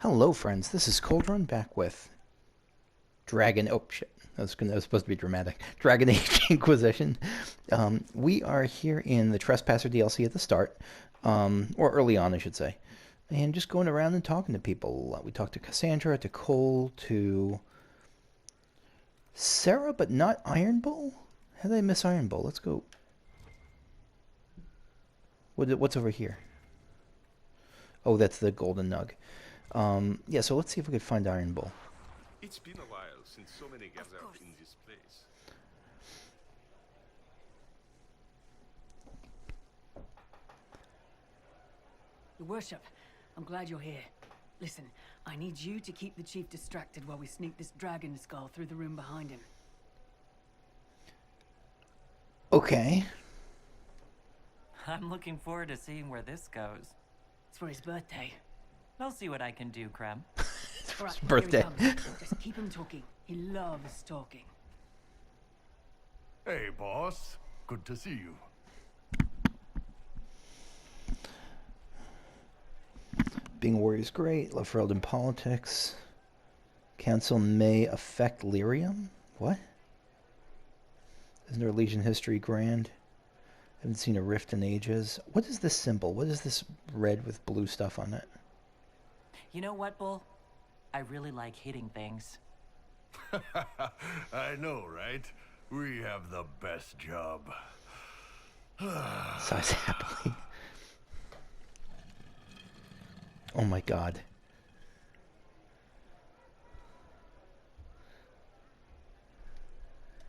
Hello, friends. This is Coldrun back with Dragon. Oh shit! That was supposed to be dramatic. Dragon Age Inquisition. We are here in the Trespasser DLC at the start, or early on, I should say, and just going around and talking to people. We talked to Cassandra, to Cole, to Sarah, but not Iron Bull. How did I miss Iron Bull? Let's go. What's over here? Oh, that's the Golden Nug. Yeah, so let's see if we could find Iron Bull. It's been a while since so many gathered in this place. Your worship, I'm glad you're here. Listen, I need you to keep the chief distracted while we sneak this dragon skull through the room behind him. Okay. I'm looking forward to seeing where this goes. It's for his birthday. I'll see what I can do, Krem. All right, birthday. here he comes. Just keep him talking. He loves talking. Hey, boss. Good to see you. Being a warrior is great. Love for Elden politics. Council may affect lyrium? What? Isn't there Legion history grand? Haven't seen a rift in ages. What is this symbol? What is this red with blue stuff on it? You know what, Bull? I really like hitting things. I know, right? We have the best job. Sighs happily. Oh my god.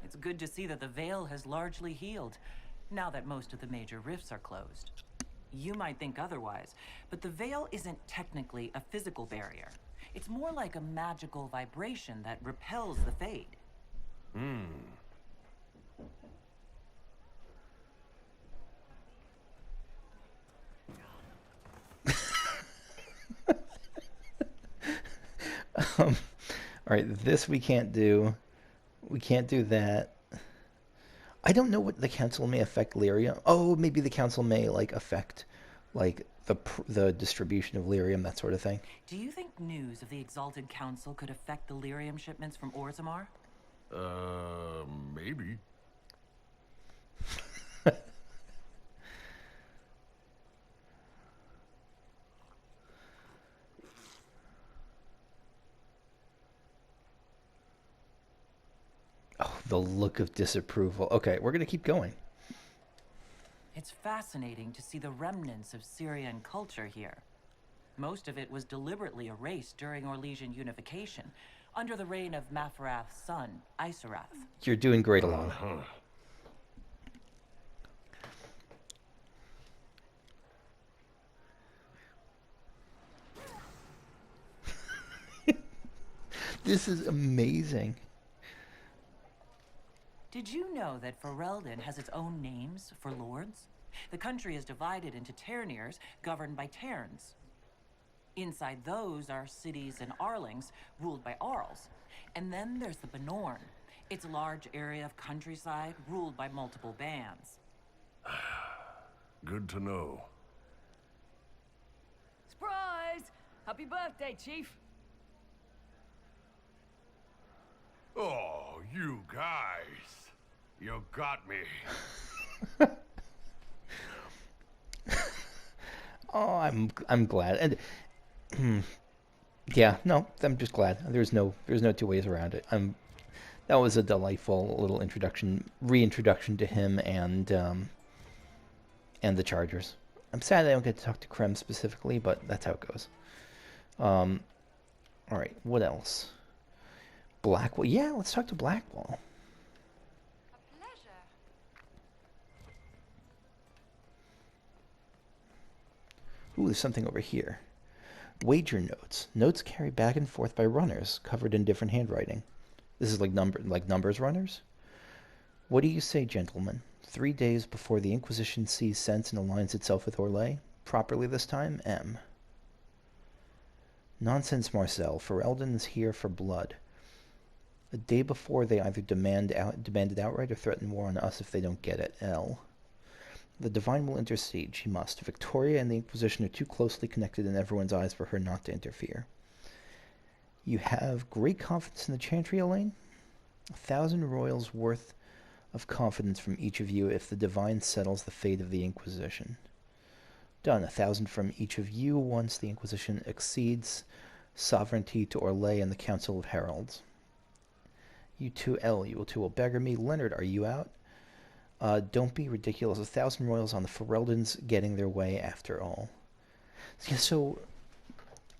It's good to see that the Veil has largely healed, now that most of the major rifts are closed. You might think otherwise, but the Veil isn't technically a physical barrier. It's more like a magical vibration that repels the Fade. Alright, this we can't do. We can't do that. I don't know what the council may affect lyrium. Oh, maybe the council may like affect like the distribution of lyrium, that sort of thing. Do you think news of the Exalted Council could affect the lyrium shipments from Orzammar? Maybe. Oh, the look of disapproval. Okay, we're gonna keep going. It's fascinating to see the remnants of Syrian culture here. Most of it was deliberately erased during Orlesian unification, under the reign of Mafarath's son, Isarath. You're doing great along. This is amazing. Did you know that Ferelden has its own names for lords? The country is divided into Ternirs, governed by Terns. Inside those are cities and Arlings, ruled by Arls. And then there's the Benorn. It's a large area of countryside, ruled by multiple bands. Good to know. Surprise! Happy birthday, Chief! Oh, you guys. You got me. Oh, I'm glad. And yeah, no, I'm just glad. There's no two ways around it. That was a delightful little reintroduction to him and the Chargers. I'm sad I don't get to talk to Krem specifically, but that's how it goes. All right, what else? Blackwall. Yeah, let's talk to Blackwall. A pleasure. Ooh, there's something over here. Wager notes. Notes carried back and forth by runners, covered in different handwriting. This is like numbers runners? What do you say, gentlemen? 3 days before the Inquisition sees sense and aligns itself with Orlais? Properly this time, M. Nonsense, Marcel. Ferelden is here for blood. The day before, they either demand it outright or threaten war on us if they don't get it. L. The Divine will intercede. She must. Victoria and the Inquisition are too closely connected in everyone's eyes for her not to interfere. You have great confidence in the chantry, Elaine. 1,000 royals worth of confidence from each of you if the divine settles the fate of the Inquisition. Done. 1,000 from each of you once the Inquisition exceeds sovereignty to Orlais and the Council of Heralds. You two will beggar me. Leonard, are you out? Don't be ridiculous. 1,000 royals on the Ferelden's getting their way after all. Yeah, so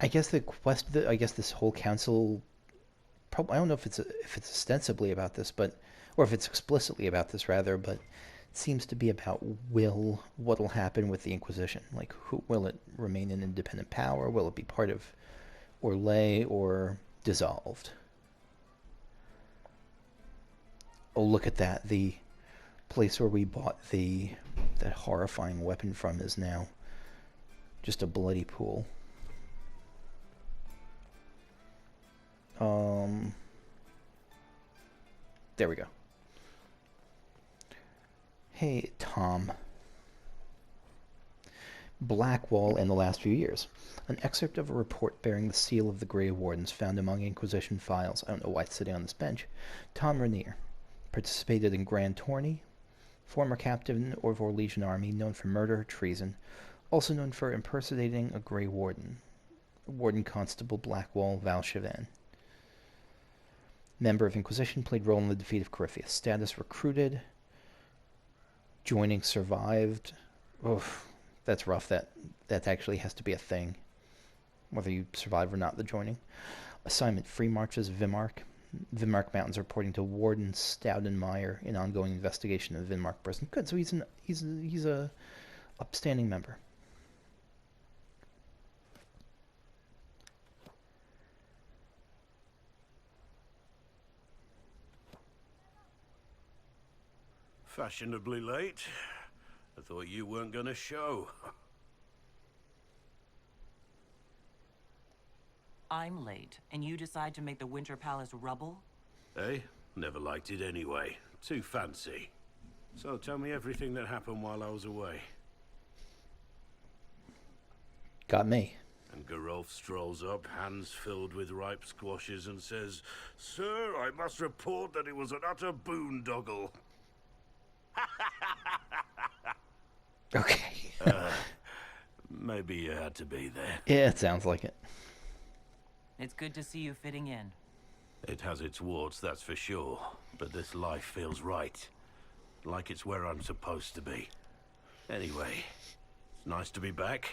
I guess this whole council. I don't know if it's ostensibly about this, or if it's explicitly about this rather, but it seems to be about what'll happen with the Inquisition. Like, will it remain an independent power? Will it be part of Orlais or dissolved? Oh, look at that! The place where we bought that horrifying weapon from is now just a bloody pool. There we go. Hey, Tom. Blackwall in the last few years. An excerpt of a report bearing the seal of the Grey Wardens found among Inquisition files. I don't know why it's sitting on this bench. Tom Rainier. Participated in Grand Tourney. Former captain of our Legion army, known for murder, treason. Also known for impersonating a Grey Warden. Warden Constable Blackwall Valchevan. Member of Inquisition, played role in the defeat of Corypheus. Status recruited. Joining survived. Oof, that's rough. That actually has to be a thing, whether you survive or not the joining. Assignment: free marches Vimark. Vimark Mountains reporting to Warden Stoudenmeyer in ongoing investigation of Vimark prison. Good, so he's a upstanding member. Fashionably late. I thought you weren't gonna show. I'm late, and you decide to make the Winter Palace rubble? Eh? Never liked it anyway. Too fancy. So tell me everything that happened while I was away. Got me. And Geralf strolls up, hands filled with ripe squashes, and says, "Sir, I must report that it was an utter boondoggle." Okay. Maybe you had to be there. Yeah, it sounds like it. It's good to see you fitting in. It has its warts, that's for sure. But this life feels right. Like it's where I'm supposed to be. Anyway, it's nice to be back.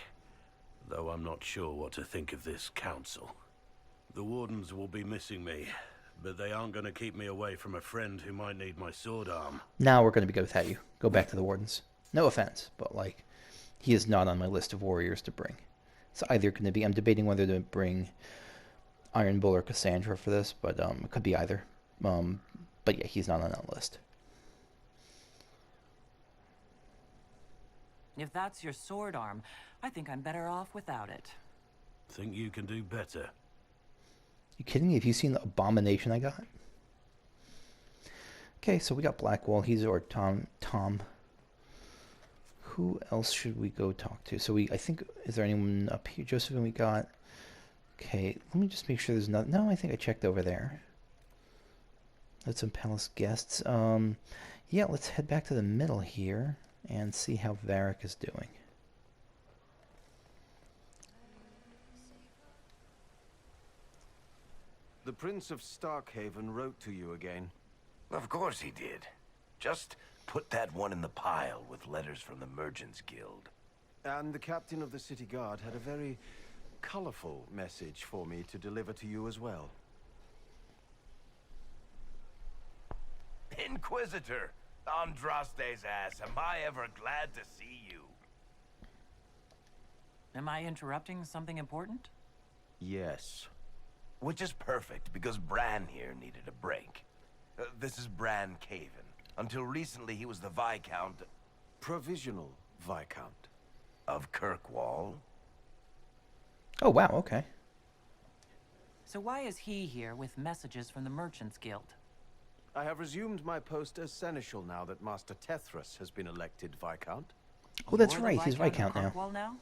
Though I'm not sure what to think of this council. The Wardens will be missing me. But they aren't going to keep me away from a friend who might need my sword arm. Now we're going to be good without you. Go back to the Wardens. No offense, but he is not on my list of warriors to bring. It's either going to be, I'm debating whether to bring Iron Bull or Cassandra for this, but it could be either. But yeah, he's not on that list. If that's your sword arm, I think I'm better off without it. Think you can do better? You kidding me? Have you seen the abomination I got? Okay, so we got Blackwall. Tom. Who else should we go talk to? So I think, is there anyone up here? Josephine, we got. Okay, let me just make sure there's not. No, I think I checked over there. That's some palace guests. Yeah, let's head back to the middle here and see how Varric is doing. The Prince of Starkhaven wrote to you again. Of course he did. Just put that one in the pile with letters from the Merchants Guild. And the captain of the city guard had a very colorful message for me to deliver to you as well. Inquisitor! Andraste's ass, am I ever glad to see you? Am I interrupting something important? Yes. Which is perfect, because Bran here needed a break. This is Bran Caven. Until recently, he was the Viscount... Provisional Viscount. Of Kirkwall. Oh, wow, okay. So why is he here with messages from the Merchants Guild? I have resumed my post as Seneschal now that Master Tethras has been elected Viscount. Oh, that's You're the right, he's Viscount Viscount of now. Kirkwall now?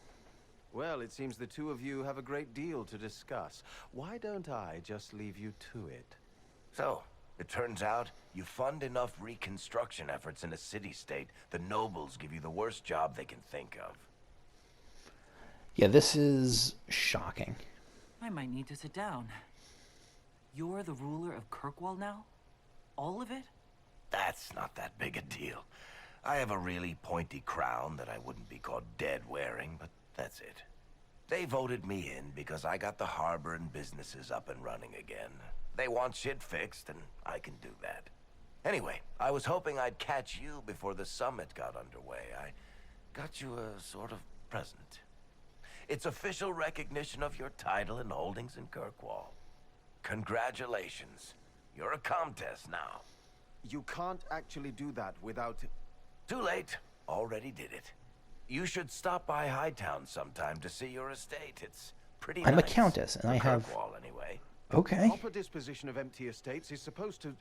Well, it seems the two of you have a great deal to discuss. Why don't I just leave you to it? So, it turns out you fund enough reconstruction efforts in a city-state, the nobles give you the worst job they can think of. Yeah, this is shocking. I might need to sit down. You're the ruler of Kirkwall now? All of it? That's not that big a deal. I have a really pointy crown that I wouldn't be caught dead wearing, but that's it. They voted me in because I got the harbor and businesses up and running again. They want shit fixed, and I can do that. Anyway, I was hoping I'd catch you before the summit got underway. I got you a sort of present. It's official recognition of your title and holdings in Kirkwall. Congratulations. You're a Comtesse now. You can't actually do that without... Too late. Already did it. You should stop by Hightown sometime to see your estate. It's pretty I'm nice. a countess, and I have... Kirkwall, anyway. Okay. Proper disposition of empty estates is supposed to...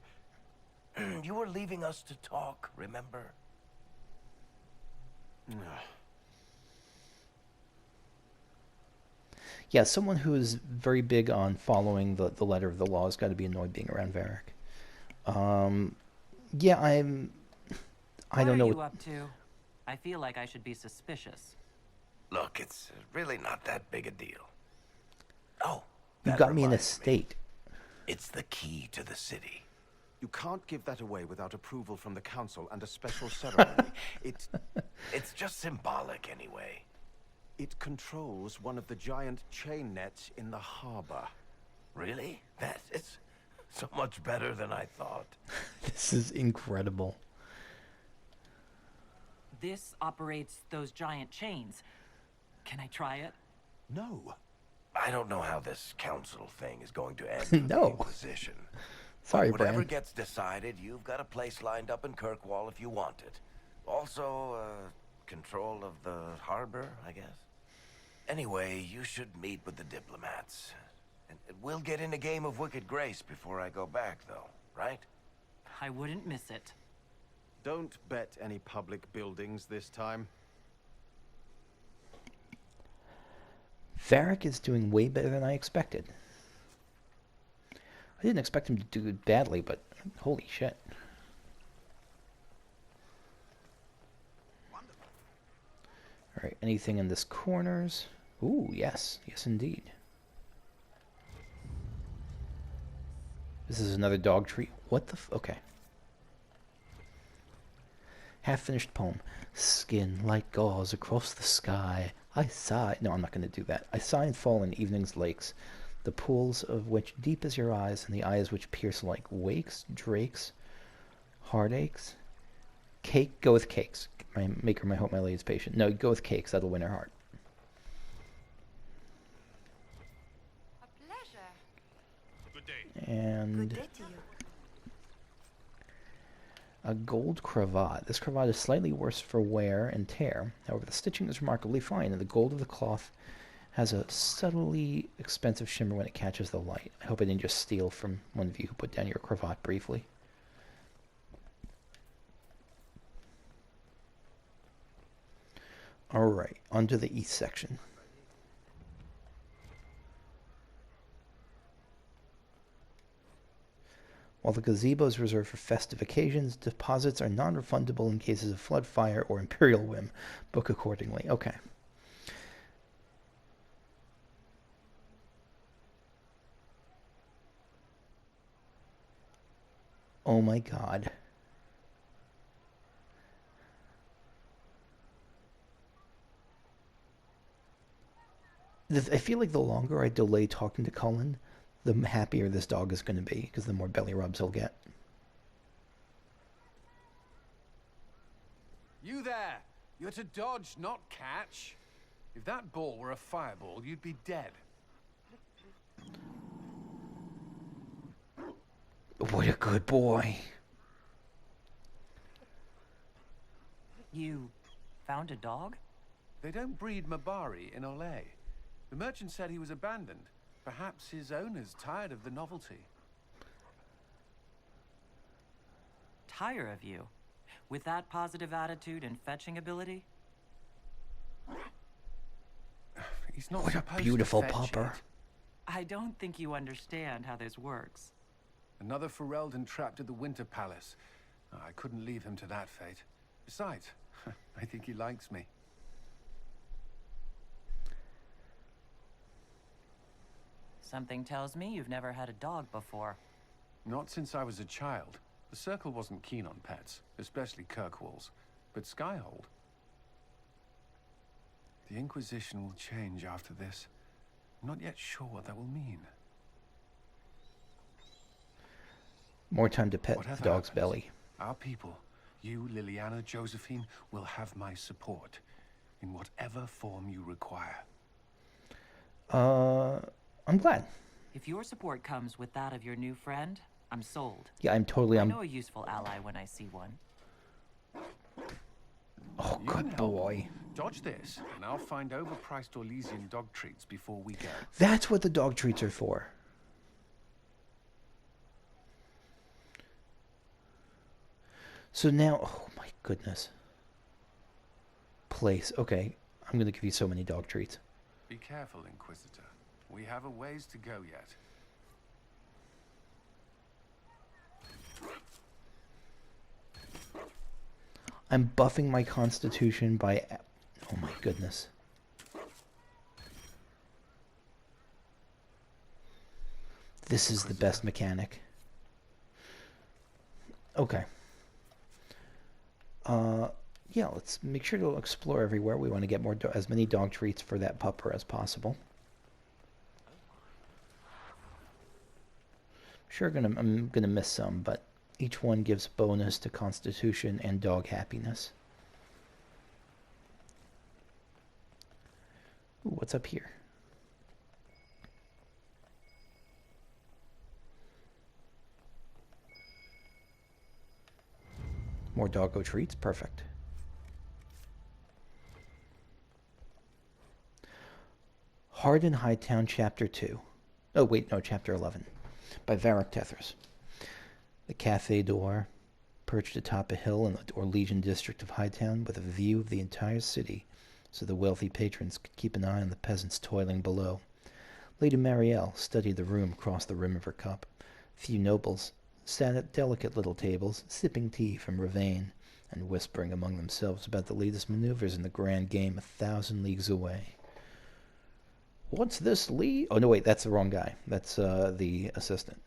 You were leaving us to talk, remember? Yeah, someone who is very big on following the letter of the law has got to be annoyed being around Varric. Yeah, I don't know. What are you up to? I feel like I should be suspicious. Look, it's really not that big a deal. Oh, You that got me an reminds estate. It's the key to the city. You can't give that away without approval from the council and a special ceremony. It's just symbolic anyway. It controls one of the giant chain nets in the harbor. Really? That is so much better than I thought. This is incredible. This operates those giant chains. Can I try it? No. I don't know how this council thing is going to end with No. the Inquisition. Sorry, Whatever Bran. gets decided, you've got a place lined up in Kirkwall if you want it. Also, control of the harbor, I guess. Anyway, you should meet with the diplomats. And we'll get in a game of Wicked Grace before I go back, though, right? I wouldn't miss it. Don't bet any public buildings this time. Varric is doing way better than I expected. I didn't expect him to do it badly, but holy shit. Alright, anything in this corners? Ooh, yes. Yes, indeed. This is another dog tree. What the okay. Half-finished poem. Skin like gauze across the sky. I sigh. No, I'm not going to do that. I sigh and fall in evening's lakes, the pools of which deep as your eyes, and the eyes which pierce like wakes, drakes, heartaches. Cake, go with cakes. My maker, my hope, my lady's patient. No, go with cakes. That'll win her heart. A pleasure. Good day. And Good day to you. a gold cravat. This cravat is slightly worse for wear and tear. However, the stitching is remarkably fine, and the gold of the cloth has a subtly expensive shimmer when it catches the light. I hope I didn't just steal from one of you who put down your cravat briefly. Alright, onto the east section. While the gazebo is reserved for festive occasions, deposits are non-refundable in cases of flood, fire, or imperial whim. Book accordingly. Okay. Oh my god. I feel like the longer I delay talking to Cullen, the happier this dog is going to be, because the more belly rubs he'll get. You there! You're to dodge, not catch. If that ball were a fireball, you'd be dead. What a good boy. You found a dog? They don't breed Mabari in Olay. The merchant said he was abandoned. Perhaps his owner's tired of the novelty. Tire of you? With that positive attitude and fetching ability? He's not What a supposed beautiful to fetch pupper. it. I don't think you understand how this works. Another Ferelden trapped at the Winter Palace. I couldn't leave him to that fate. Besides, I think he likes me. Something tells me you've never had a dog before. Not since I was a child. The Circle wasn't keen on pets, especially Kirkwolves. But Skyhold... The Inquisition will change after this. I'm not yet sure what that will mean. More time to pet Whatever the dog's happens, belly. Our people, you, Liliana, Josephine, will have my support. In whatever form you require. I'm glad. If your support comes with that of your new friend, I'm sold. Yeah, I'm totally... I know a useful ally when I see one. Oh, You can good help. boy. Dodge this, and I'll find overpriced Orlesian dog treats before we go. That's what the dog treats are for. So now... Oh, my goodness. Place. Okay. I'm going to give you so many dog treats. Be careful, Inquisitor. We have a ways to go yet. I'm buffing my constitution by... Oh my goodness. This is the best mechanic. Okay. Yeah, let's make sure to explore everywhere. We want to get more as many dog treats for that pupper as possible. Sure, I'm gonna miss some, but each one gives bonus to constitution and dog happiness. Ooh, what's up here? More doggo treats, perfect. Hardin Hightown, Chapter 2. Oh, wait, no, Chapter 11. By Varric Tethers. The Café d'Or, perched atop a hill in the Orlesian district of Hightown with a view of the entire city, so the wealthy patrons could keep an eye on the peasants toiling below. Lady Marielle studied the room across the rim of her cup. Few nobles sat at delicate little tables, sipping tea from Ravane, and whispering among themselves about the latest maneuvers in the grand game 1,000 leagues away. What's this lead? Oh, no, wait, that's the wrong guy. That's the assistant.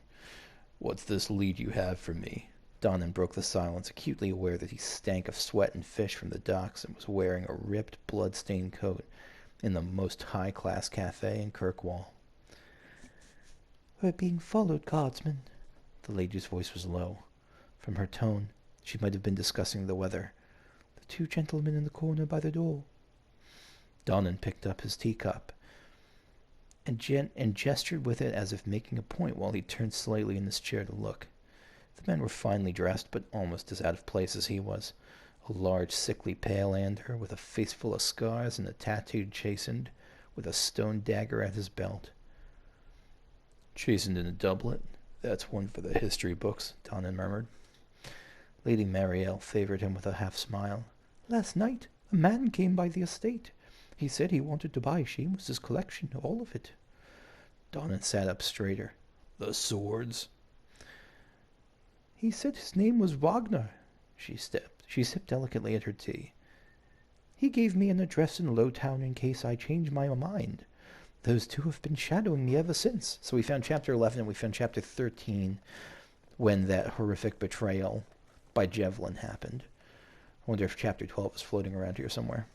What's this lead you have for me? Donnan broke the silence, acutely aware that he stank of sweat and fish from the docks and was wearing a ripped, blood-stained coat in the most high-class cafe in Kirkwall. We're being followed, guardsman. The lady's voice was low. From her tone, she might have been discussing the weather. The two gentlemen in the corner by the door. Donnan picked up his teacup and gestured with it as if making a point while he turned slightly in his chair to look. The men were finely dressed, but almost as out of place as he was. A large, sickly Pale-lander with a face full of scars and a tattooed chastened, with a stone dagger at his belt. Chastened in a doublet? That's one for the history books, Donnan murmured. Lady Marielle favored him with a half-smile. Last night, a man came by the estate. He said he wanted to buy Seamus's collection, all of it. Donnan sat up straighter. The swords? He said his name was Wagner. She sipped delicately at her tea. He gave me an address in Lowtown in case I change my mind. Those two have been shadowing me ever since. So we found Chapter 11 and we found Chapter 13 when that horrific betrayal by Javelin happened. I wonder if Chapter 12 is floating around here somewhere.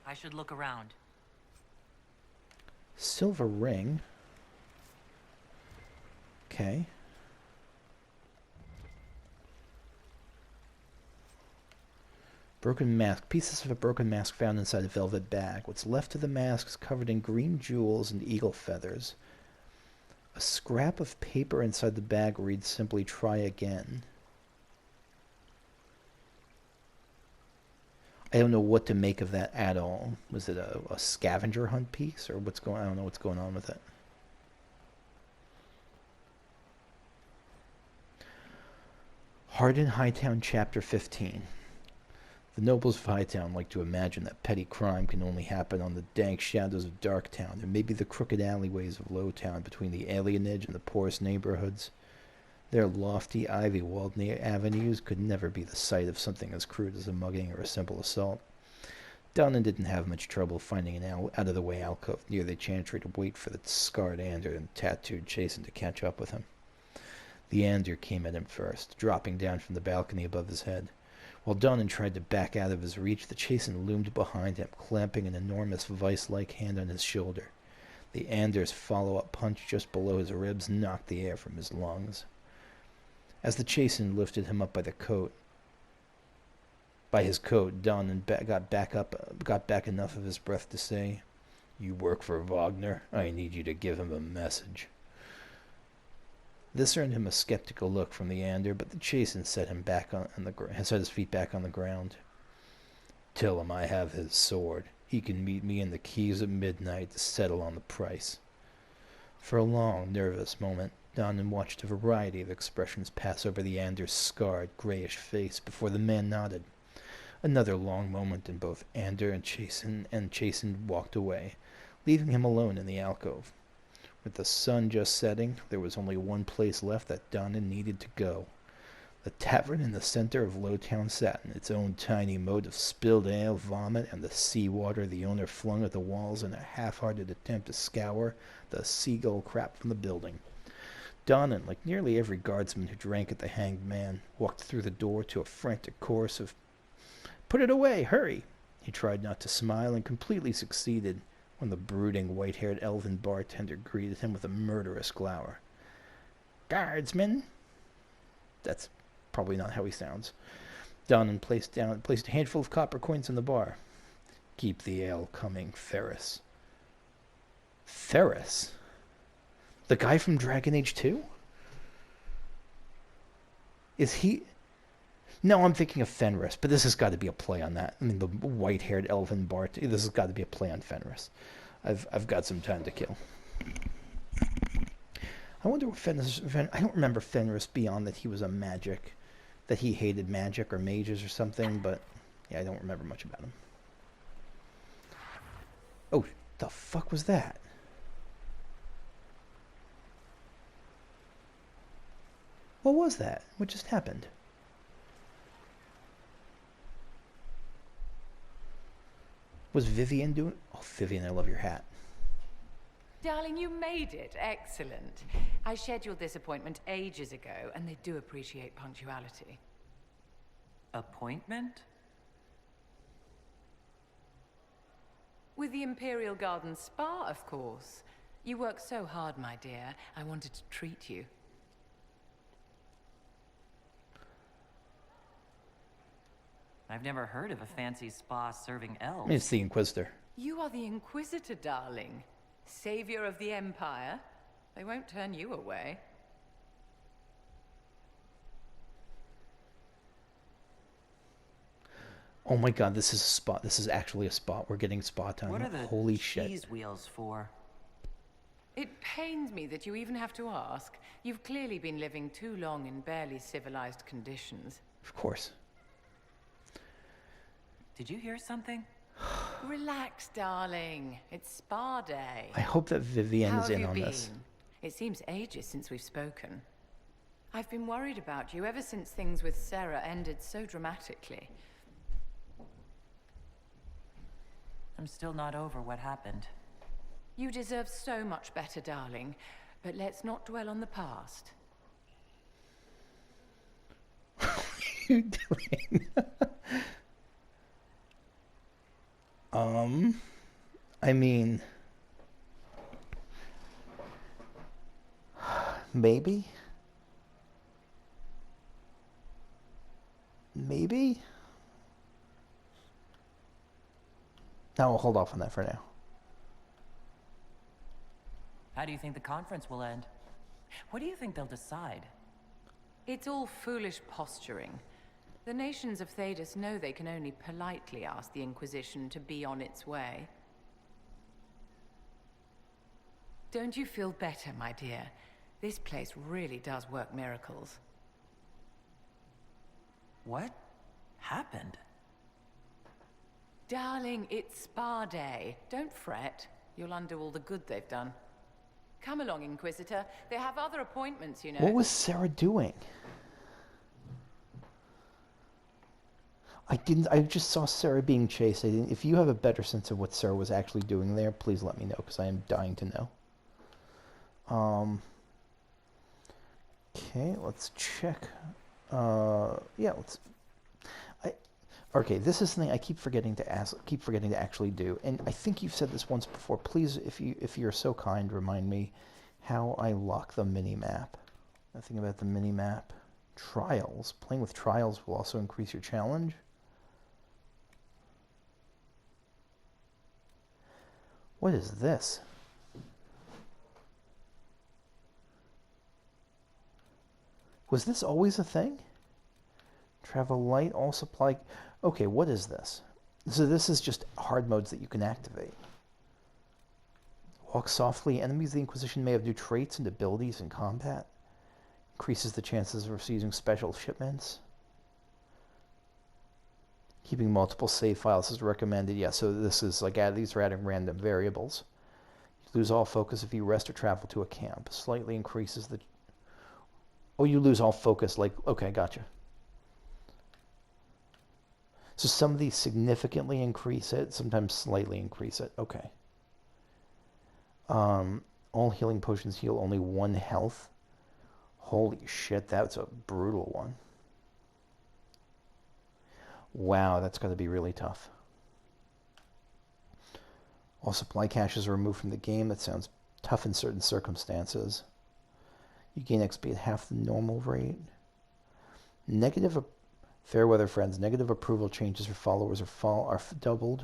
I should look around. Silver ring. Okay. Broken mask. Pieces of a broken mask found inside a velvet bag. What's left of the mask is covered in green jewels and eagle feathers. A scrap of paper inside the bag reads simply, "Try again." I don't know what to make of that at all. Was it a scavenger hunt piece or what's going on? I don't know what's going on with it. Hardin Hightown, Chapter 15. The nobles of Hightown like to imagine that petty crime can only happen on the dank shadows of Darktown, and maybe the crooked alleyways of Lowtown between the alienage and the poorest neighborhoods. Their lofty, ivy-walled avenues could never be the site of something as crude as a mugging or a simple assault. Donnan didn't have much trouble finding an out-of-the-way alcove near the chantry to wait for the scarred Ander and tattooed Chasen to catch up with him. The Ander came at him first, dropping down from the balcony above his head. While Donnan tried to back out of his reach, the Chasen loomed behind him, clamping an enormous vice-like hand on his shoulder. The Ander's follow-up punch just below his ribs knocked the air from his lungs. As the Chasen lifted him up by his coat, Donnan got back enough of his breath to say, "You work for Wagner? I need you to give him a message." This earned him a skeptical look from the Ander, but the Chasen set his feet back on the ground. "Tell him I have his sword. He can meet me in the quays at midnight to settle on the price." For a long, nervous moment, Donnan watched a variety of expressions pass over the Ander's scarred, grayish face before the man nodded. Another long moment, and both Ander and Chasen walked away, leaving him alone in the alcove. With the sun just setting, there was only one place left that Donnan needed to go. The tavern in the center of Lowtown sat in its own tiny moat of spilled ale, vomit, and the seawater the owner flung at the walls in a half-hearted attempt to scour the seagull crap from the building. Donnan, like nearly every guardsman who drank at the Hanged Man, walked through the door to a frantic chorus of, "Put it away! Hurry!" He tried not to smile and completely succeeded when the brooding, white-haired elven bartender greeted him with a murderous glower. "Guardsman!" That's probably not how he sounds. Donnan placed a handful of copper coins in the bar. "Keep the ale coming, Ferris." Ferris? The guy from Dragon Age 2? Is he... No, I'm thinking of Fenris, but this has got to be a play on that. I mean, the white-haired elven bart. This has got to be a play on Fenris. I've got some time to kill. I wonder what Fenris... I don't remember Fenris beyond that he was a magic, that he hated magic or mages or something, but yeah, I don't remember much about him. Oh, the fuck was that? What was that? What just happened? Was Vivienne doing... Oh, Vivienne, I love your hat. Darling, you made it. Excellent. I scheduled this appointment ages ago, and they do appreciate punctuality. Appointment? With the Imperial Garden Spa, of course. You work so hard, my dear. I wanted to treat you. I've never heard of a fancy spa serving elves. It's the Inquisitor. You are the Inquisitor, darling. Savior of the Empire. They won't turn you away. Oh my god, this is a spot. This is actually a spot. We're getting spa time. What are the Holy cheese shit. wheels for? It pains me that you even have to ask. You've clearly been living too long in barely civilized conditions. Of course. Did you hear something? Relax, darling. It's spa day. I hope that Vivienne's in on this. It seems ages since we've spoken. I've been worried about you ever since things with Sarah ended so dramatically. I'm still not over what happened. You deserve so much better, darling. But let's not dwell on the past. What are you doing? I mean, maybe? Maybe? No, we'll hold off on that for now. How do you think the conference will end? What do you think they'll decide? It's all foolish posturing. The nations of Thedas know they can only politely ask the Inquisition to be on its way. Don't you feel better, my dear? This place really does work miracles. What happened? Darling, it's spa day. Don't fret. You'll undo all the good they've done. Come along, Inquisitor. They have other appointments, you know. What was Sarah doing? I just saw Sarah being chased. If you have a better sense of what Sarah was actually doing there, please let me know, because I am dying to know. Okay, let's check. Yeah, let's. Okay, this is something I keep forgetting to actually do, and I think you've said this once before. Please, if you're so kind, remind me how I lock the mini map. Nothing about the mini map. Trials. Playing with trials will also increase your challenge. What is this? Was this always a thing? Travel light, all supply... Okay, what is this? So this is just hard modes that you can activate. Walk softly. Enemies of the Inquisition may have new traits and abilities in combat. Increases the chances of receiving special shipments. Keeping multiple save files is recommended. Yeah, so this is like these are adding random variables. You lose all focus if you rest or travel to a camp. Slightly increases the... Oh, you lose all focus, like... Okay, gotcha. So some of these significantly increase it, sometimes slightly increase it. Okay. All healing potions heal only 1 health. Holy shit, that's a brutal one. Wow, that's got to be really tough. All supply caches are removed from the game. That sounds tough in certain circumstances. You gain XP at half the normal rate. Fairweather friends, negative approval changes for followers are doubled.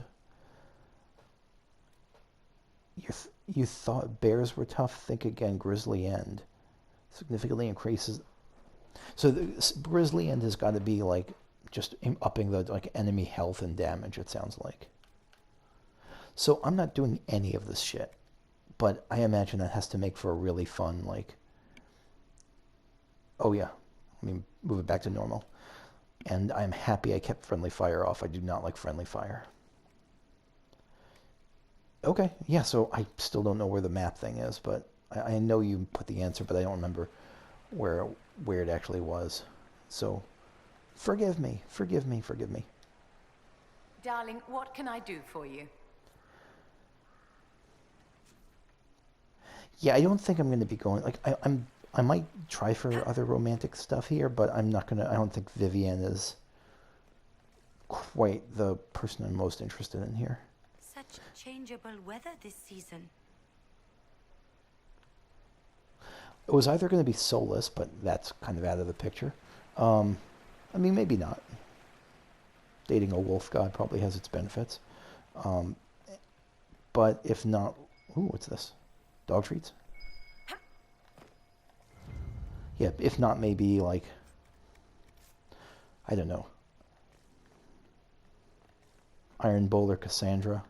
You thought bears were tough? Think again. Grisly End significantly increases. So the Grisly End has got to be like just upping the enemy health and damage. It sounds like. So I'm not doing any of this shit, but I imagine that has to make for a really fun Oh yeah, let me move it back to normal. And I'm happy I kept friendly fire off. I do not like friendly fire. Okay, yeah, so I still don't know where the map thing is, but I know you put the answer, but I don't remember where it actually was. So, forgive me. Darling, what can I do for you? Yeah, I don't think I'm going to be going... I might try for other romantic stuff here, but I'm not going to... I don't think Vivienne is quite the person I'm most interested in here. Such changeable weather this season. It was either going to be Solus, but that's kind of out of the picture. I mean, maybe not. Dating a wolf god probably has its benefits. But if not... Ooh, what's this? Dog treats? Yeah, if not, maybe I don't know. Iron Bowl or Cassandra.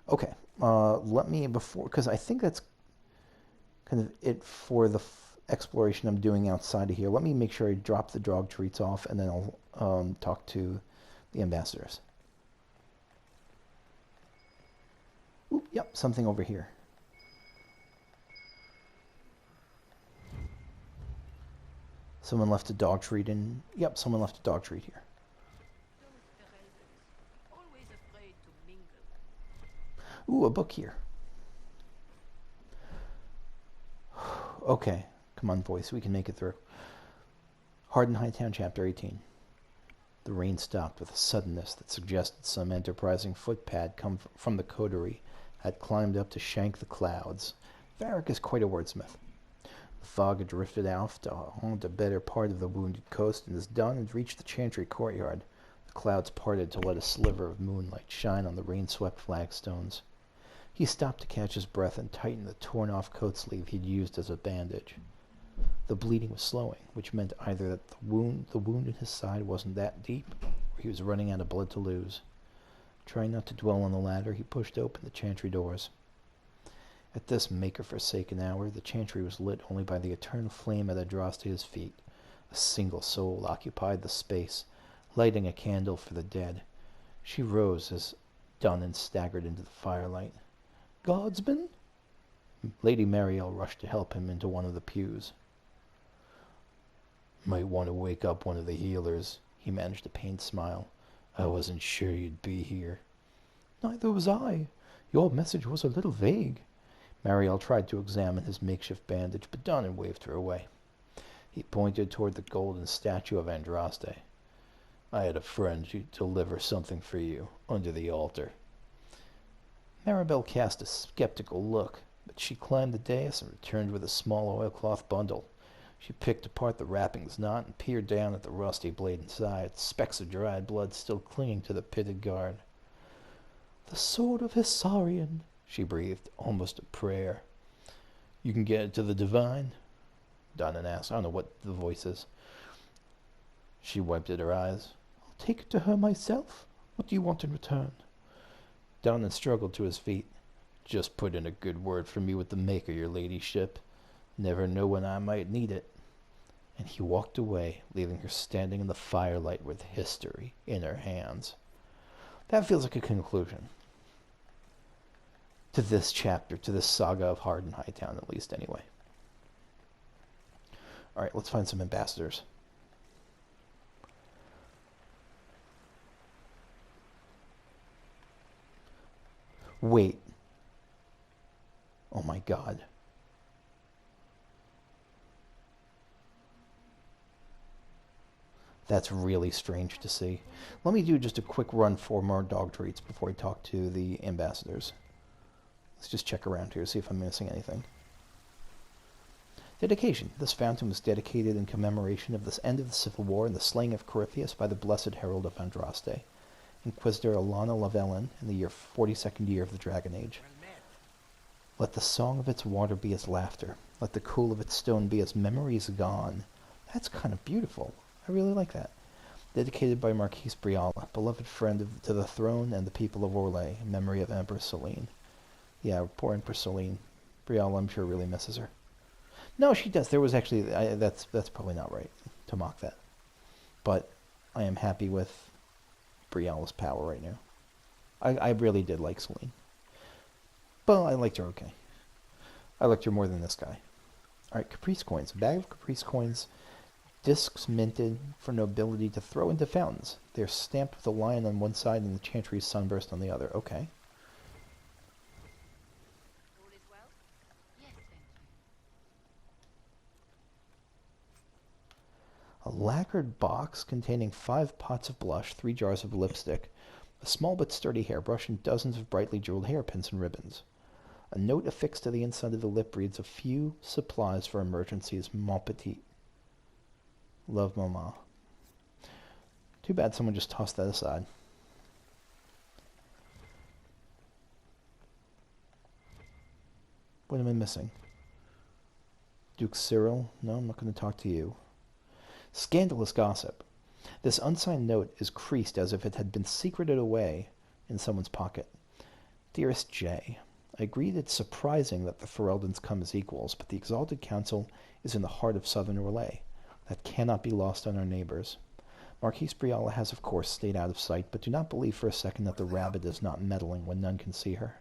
Okay, let me because I think that's kind of it for the exploration I'm doing outside of here. Let me make sure I drop the dog treats off, and then I'll talk to the ambassadors. Oop, yep, something over here. Someone left a dog treat in... Yep, someone left a dog treat here. Ooh, a book here. Okay, come on, boys, we can make it through. Harden Hightown, Chapter 18. The rain stopped with a suddenness that suggested some enterprising footpad come from the coterie had climbed up to shank the clouds. Varric is quite a wordsmith. The fog had drifted out to haunt a better part of the wounded coast, and as dawn had reached the Chantry courtyard, the clouds parted to let a sliver of moonlight shine on the rain-swept flagstones. He stopped to catch his breath and tighten the torn-off coat sleeve he'd used as a bandage. The bleeding was slowing, which meant either that the wound in his side wasn't that deep, or he was running out of blood to lose. Trying not to dwell on the latter, he pushed open the Chantry doors. At this maker-forsaken hour, the Chantry was lit only by the eternal flame at Adrasta's feet. A single soul occupied the space, lighting a candle for the dead. She rose as Dunnan staggered into the firelight. Guardsman? Lady Mariel rushed to help him into one of the pews. Might want to wake up one of the healers. He managed a pained smile. I wasn't sure you'd be here. Neither was I. Your message was a little vague. Mariel tried to examine his makeshift bandage, but Dunnan waved her away. He pointed toward the golden statue of Andraste. I had a friend to deliver something for you, under the altar. Maribel cast a skeptical look, but she climbed the dais and returned with a small oilcloth bundle. She picked apart the wrappings knot and peered down at the rusty blade inside, specks of dried blood still clinging to the pitted guard. The sword of Hissarion, she breathed, almost a prayer. You can get it to the divine? Dunnan asked. I don't know what the voice is. She wiped at her eyes. I'll take it to her myself. What do you want in return? Dunnan struggled to his feet. Just put in a good word for me with the Maker, your ladyship. Never know when I might need it. And he walked away, leaving her standing in the firelight with history in her hands. That feels like a conclusion to this chapter, to this saga of Hardin Hightown, at least anyway. Alright, let's find some ambassadors. Wait. Oh my god. That's really strange to see. Let me do just a quick run for more dog treats before I talk to the ambassadors. Let's just check around here, see if I'm missing anything. Dedication. This fountain was dedicated in commemoration of the end of the Civil War and the slaying of Corypheus by the Blessed Herald of Andraste, Inquisitor Alana Lavellan, in the 42nd year of the Dragon Age. Let the song of its water be as laughter. Let the cool of its stone be as memories gone. That's kind of beautiful. I really like that. Dedicated by Marquise Briala, beloved friend to the throne and the people of Orlais, in memory of Empress Celine. Yeah, poor Empress Celine. Briala, I'm sure, really misses her. No, she does. There was actually... that's probably not right to mock that. But I am happy with Briala's power right now. I really did like Celine. But I liked her okay. I liked her more than this guy. Alright, Caprice coins. A bag of Caprice coins... Discs minted for nobility to throw into fountains. They are stamped with a lion on one side and the Chantry's sunburst on the other. Okay. All is well? Yes, thank you. A lacquered box containing 5 pots of blush, 3 jars of lipstick, a small but sturdy hairbrush, and dozens of brightly jeweled hairpins and ribbons. A note affixed to the inside of the lip reads, a few supplies for emergencies, mon petit. Love, Mama. Too bad someone just tossed that aside. What am I missing? Duke Cyril? No, I'm not going to talk to you. Scandalous gossip. This unsigned note is creased as if it had been secreted away in someone's pocket. Dearest Jay, I agree that it's surprising that the Ferelden's come as equals, but the Exalted Council is in the heart of southern Orlais. That cannot be lost on our neighbors. Marquise Briala has, of course, stayed out of sight, but do not believe for a second that the rabbit is not meddling when none can see her.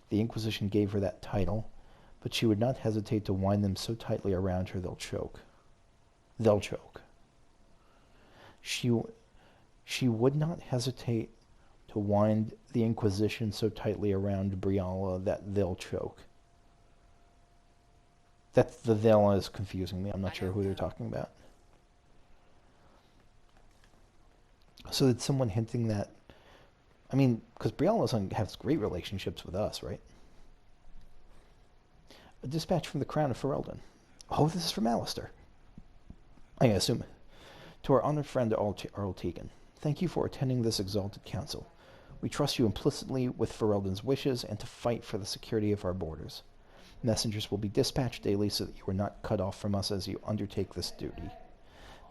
The Inquisition gave her that title, but she would not hesitate to wind them so tightly around her they'll choke. They'll choke. She would not hesitate to wind the Inquisition so tightly around Briala that they'll choke. That's the they'll is confusing me. I'm not sure who they're talking about. So it's someone hinting that... I mean, because Briala has great relationships with us, right? A dispatch from the Crown of Ferelden. Oh, this is from Alistair. I assume. To our honored friend Earl Tegan. Thank you for attending this exalted council. We trust you implicitly with Ferelden's wishes and to fight for the security of our borders. Messengers will be dispatched daily so that you are not cut off from us as you undertake this duty.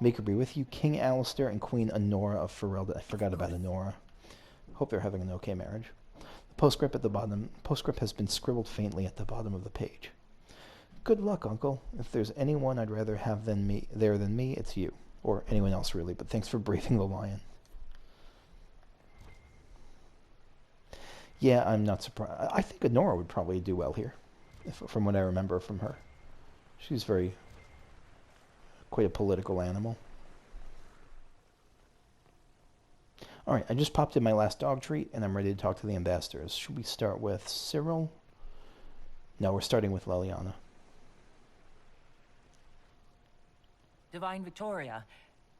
Maker be with you, King Alistair and Queen Honora of Ferelden. I forgot about Honora. Hope they're having an okay marriage. The postscript at the bottom. Postscript has been scribbled faintly at the bottom of the page. Good luck, Uncle. If there's anyone I'd rather have than me, it's you. Or anyone else, really, but thanks for breathing the lion. Yeah, I'm not surprised. I think Honora would probably do well here, from what I remember from her. She's quite a political animal. Alright, I just popped in my last dog treat, and I'm ready to talk to the ambassadors. Should we start with Cyril? No, we're starting with Leliana. Divine Victoria,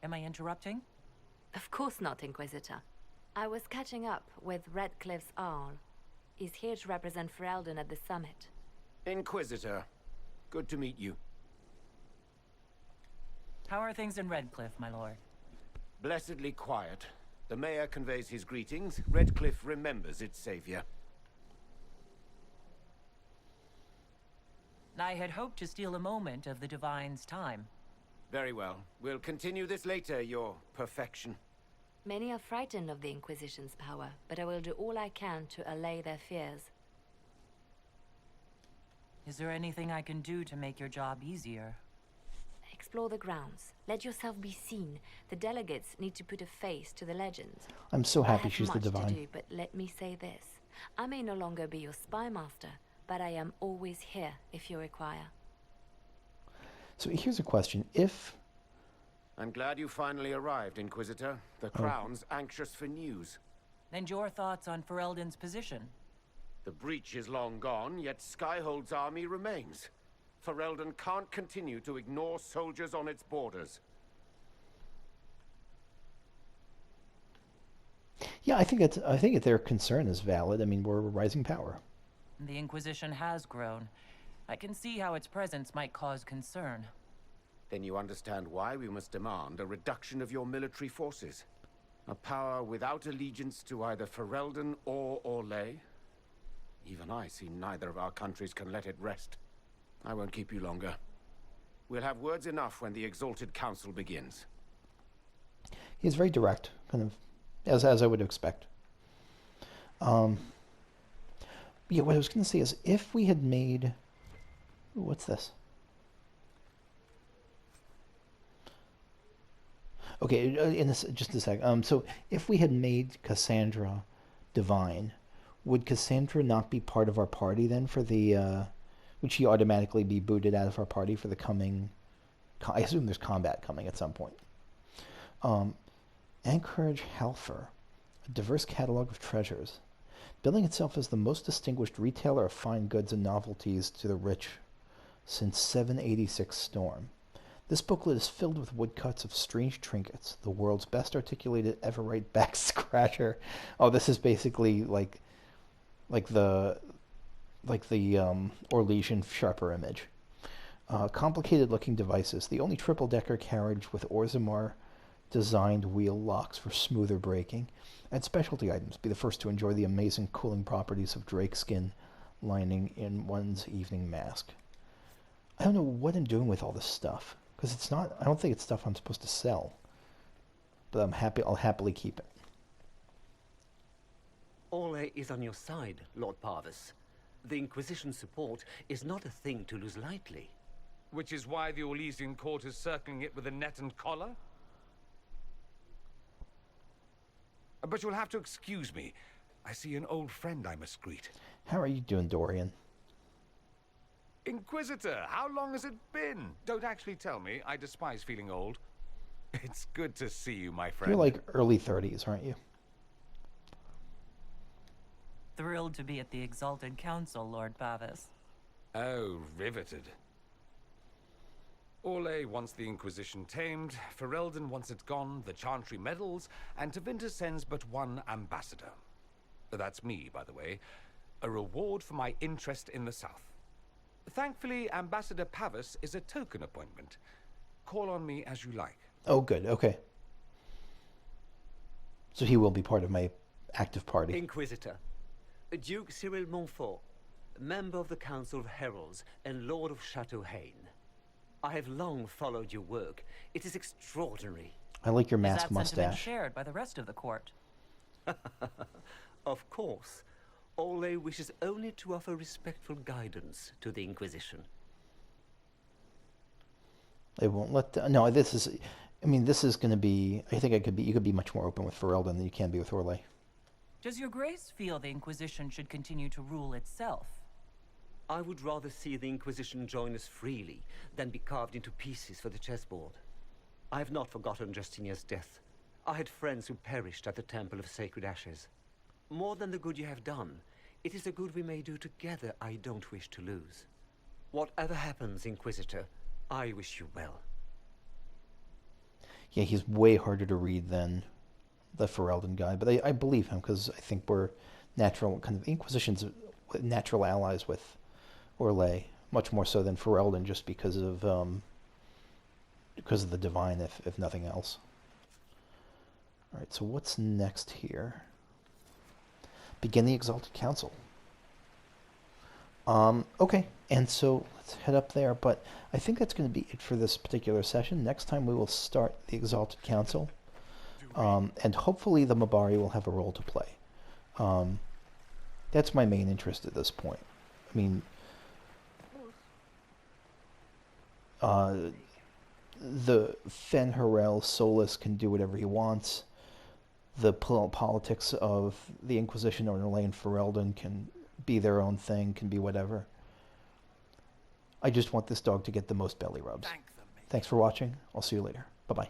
am I interrupting? Of course not, Inquisitor. I was catching up with Redcliffe's Arl. He's here to represent Ferelden at the summit. Inquisitor, good to meet you. How are things in Redcliffe, my lord? Blessedly quiet. The mayor conveys his greetings. Redcliffe remembers its savior. I had hoped to steal a moment of the Divine's time. Very well. We'll continue this later, your perfection. Many are frightened of the Inquisition's power, but I will do all I can to allay their fears. Is there anything I can do to make your job easier? Explore the grounds. Let yourself be seen. The delegates need to put a face to the legends. I'm so happy I have she's the much Divine. to do, but let me say this. I may no longer be your spy master, but I am always here if you require. So here's a question. If... I'm glad you finally arrived, Inquisitor. The Crown's anxious for news. And your thoughts on Ferelden's position? The breach is long gone, yet Skyhold's army remains. Ferelden can't continue to ignore soldiers on its borders. Yeah, I think their concern is valid. I mean, we're a rising power. The Inquisition has grown. I can see how its presence might cause concern. Then you understand why we must demand a reduction of your military forces. A power without allegiance to either Ferelden or Orlais. Even I see neither of our countries can let it rest. I won't keep you longer. We'll have words enough when the Exalted Council begins. He's very direct, kind of, as I would expect. Yeah, what I was going to say is, if we had made... Ooh, what's this? Okay, in this, just a sec. So, if we had made Cassandra Divine, would Cassandra not be part of our party then for the... would she automatically be booted out of our party for the coming... I assume there's combat coming at some point. Anchorage Halfer, a diverse catalog of treasures, billing itself as the most distinguished retailer of fine goods and novelties to the rich since 786 Storm. This booklet is filled with woodcuts of strange trinkets, the world's best articulated Everite back scratcher. Oh, this is basically like the Orlesian Sharper image. Complicated-looking devices, the only triple-decker carriage with Orzammar-designed wheel locks for smoother braking, and specialty items. Be the first to enjoy the amazing cooling properties of drakeskin lining in one's evening mask. I don't know what I'm doing with all this stuff, because it's not. I don't think it's stuff I'm supposed to sell. But I'll happily keep it. Orlais is on your side, Lord Parvis. The Inquisition's support is not a thing to lose lightly. Which is why the Orlesian court is circling it with a net and collar? But you'll have to excuse me. I see an old friend I must greet. How are you doing, Dorian? Inquisitor, how long has it been? Don't actually tell me. I despise feeling old. It's good to see you, my friend. You're like early 30s, aren't you? Thrilled to be at the Exalted Council, Lord Parvis. Oh, riveted. Orlais wants the Inquisition tamed, Ferelden wants it gone, the Chantry meddles, and Tevinter sends but one ambassador. That's me, by the way. A reward for my interest in the South. Thankfully, Ambassador Parvis is a token appointment. Call on me as you like. Oh, good. Okay. So he will be part of my active party. Inquisitor, Duke Cyril Montfort, member of the Council of Heralds and Lord of Chateau Haine. I have long followed your work. It is extraordinary. I like your mask Is that sentiment mustache. shared by the rest of the court? Of course. Orlais wishes only to offer respectful guidance to the Inquisition. They won't let... No, this is... I mean, this is going to be... I think you could be much more open with Ferelden than you can be with Orlais. Does your grace feel the Inquisition should continue to rule itself? I would rather see the Inquisition join us freely than be carved into pieces for the chessboard. I have not forgotten Justinia's death. I had friends who perished at the Temple of Sacred Ashes. More than the good you have done, it is the good we may do together I don't wish to lose. Whatever happens, Inquisitor, I wish you well. Yeah, he's way harder to read than the Ferelden guy, but I believe him because I think we're natural kind of Inquisition's natural allies with Orlais, much more so than Ferelden, just because of the Divine, if nothing else. All right, so what's next here? Begin the Exalted Council. Okay, and so let's head up there, but I think that's going to be it for this particular session. Next time we will start the Exalted Council, and hopefully the Mabari will have a role to play. That's my main interest at this point. I mean, the Fen'Harel Solus can do whatever he wants. The politics of the Inquisition or Orlais and Ferelden can be their own thing, can be whatever. I just want this dog to get the most belly rubs. Thanks for watching. I'll see you later. Bye-bye.